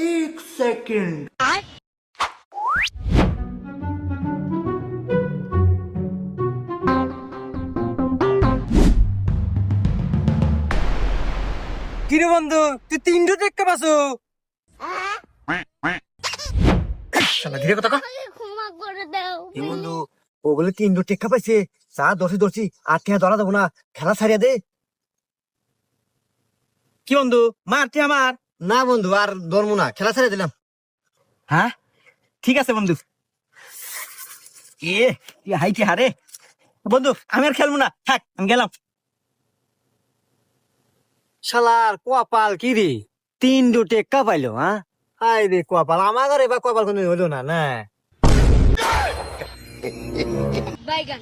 एक सेकंड। কিরে বন্ধু তুই 3টো টেক্কা পাসো শালা ধীরে কথা কর ক্ষমা করে দাও এই বন্ধু ও বলে 3টো টেক্কা পাইছে চা দর্শি আর টিয়া ধরা দেবো না খেলা ছাড়িয়া দে কি বন্ধু মারতে আমার না বন্ধু আর ধরবো না খেলা ছাড়িয়ে দিলাম হ্যাঁ ঠিক আছে বন্ধু তুই হাইটি হারে বন্ধু আমি আর খেলবো না থাক আমি গেলাম শালার কপাল কি রে 3টো টেক্কা পাইলো হ্যাঁ হাই রে কপাল আমার ঘরে বা কপাল কোনো হলো না বাইগান